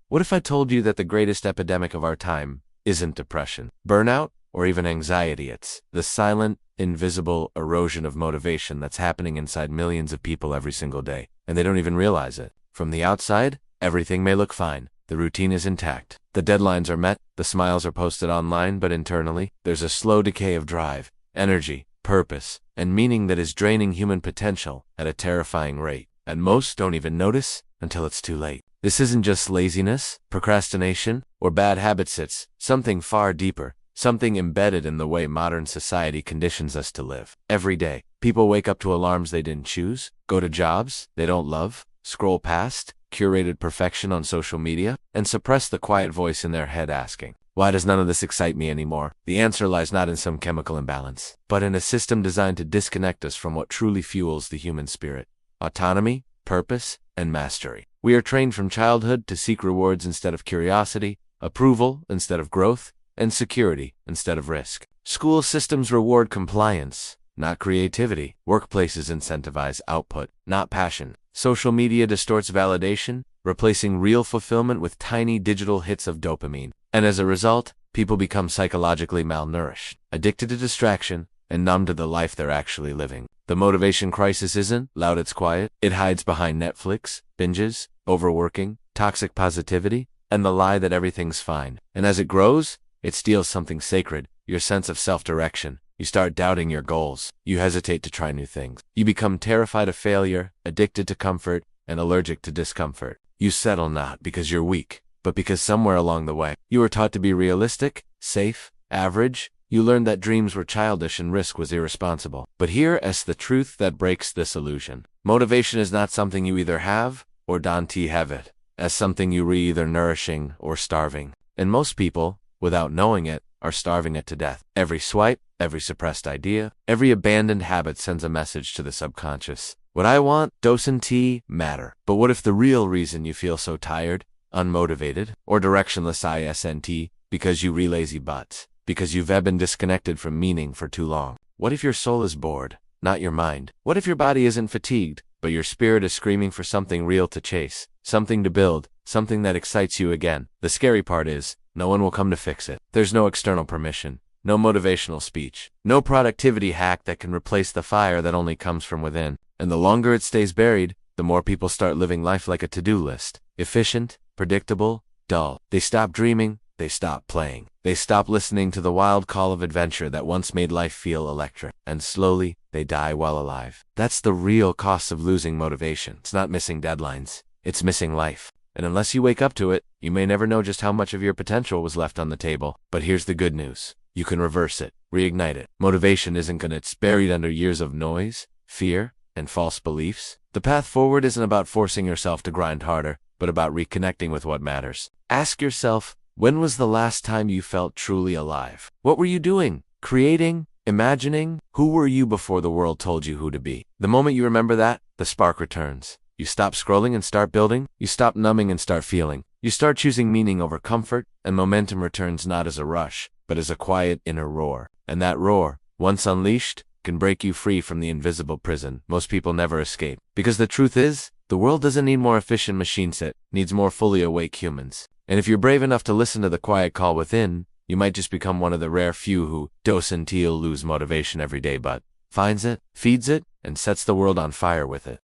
What if I told you that the greatest epidemic of our time isn't depression, burnout, or even anxiety? It's the silent, invisible erosion of motivation that's happening inside millions of people every single day, and they don't even realize it. From the outside, everything may look fine. The routine is intact. The deadlines are met, the smiles are posted online, but internally, there's a slow decay of drive, energy, purpose, and meaning that is draining human potential at a terrifying rate. And most don't even notice until it's too late. This isn't just laziness, procrastination, or bad habits. It's something far deeper, something embedded in the way modern society conditions us to live. Every day, people wake up to alarms they didn't choose, go to jobs they don't love, scroll past curated perfection on social media, and suppress the quiet voice in their head asking, why does none of this excite me anymore? The answer lies not in some chemical imbalance, but in a system designed to disconnect us from what truly fuels the human spirit: autonomy, purpose, and mastery. We are trained from childhood to seek rewards instead of curiosity, approval instead of growth, and security instead of risk. School systems reward compliance, not creativity. Workplaces incentivize output, not passion. Social media distorts validation, replacing real fulfillment with tiny digital hits of dopamine. And as a result, people become psychologically malnourished, addicted to distraction, and numb to the life they're actually living. The motivation crisis isn't loud, it's quiet. It hides behind Netflix, binges, overworking, toxic positivity, and the lie that everything's fine. And as it grows, it steals something sacred, your sense of self-direction. You start doubting your goals. You hesitate to try new things. You become terrified of failure, addicted to comfort, and allergic to discomfort. You settle not because you're weak, but because somewhere along the way, you were taught to be realistic, safe, average. You learned that dreams were childish and risk was irresponsible. But here is the truth that breaks this illusion. Motivation is not something you either have or don't have it, as something you either nourishing or starving. And most people, without knowing it, are starving it to death. Every swipe, every suppressed idea, every abandoned habit sends a message to the subconscious. What I want doesn't matter. But what if the real reason you feel so tired, unmotivated, or directionless isn't because you lazy butts? Because you've been disconnected from meaning for too long. What if your soul is bored, not your mind? What if your body isn't fatigued, but your spirit is screaming for something real to chase, something to build, something that excites you again? The scary part is, no one will come to fix it. There's no external permission, no motivational speech, no productivity hack that can replace the fire that only comes from within. And the longer it stays buried, the more people start living life like a to-do list. Efficient, predictable, dull. They stop dreaming. They stop playing. They stop listening to the wild call of adventure that once made life feel electric. And slowly, they die while alive. That's the real cost of losing motivation. It's not missing deadlines. It's missing life. And unless you wake up to it, you may never know just how much of your potential was left on the table. But here's the good news. You can reverse it, reignite it. Motivation isn't gonna it's buried under years of noise, fear, and false beliefs. The path forward isn't about forcing yourself to grind harder, but about reconnecting with what matters. Ask yourself, when was the last time you felt truly alive? What were you doing? Creating? Imagining? Who were you before the world told you who to be? The moment you remember that, the spark returns. You stop scrolling and start building. You stop numbing and start feeling. You start choosing meaning over comfort, and momentum returns not as a rush, but as a quiet inner roar. And that roar, once unleashed, can break you free from the invisible prison most people never escape. Because the truth is, the world doesn't need more efficient machines, it needs more fully awake humans. And if you're brave enough to listen to the quiet call within, you might just become one of the rare few who doesn't lose motivation every day but finds it, feeds it, and sets the world on fire with it.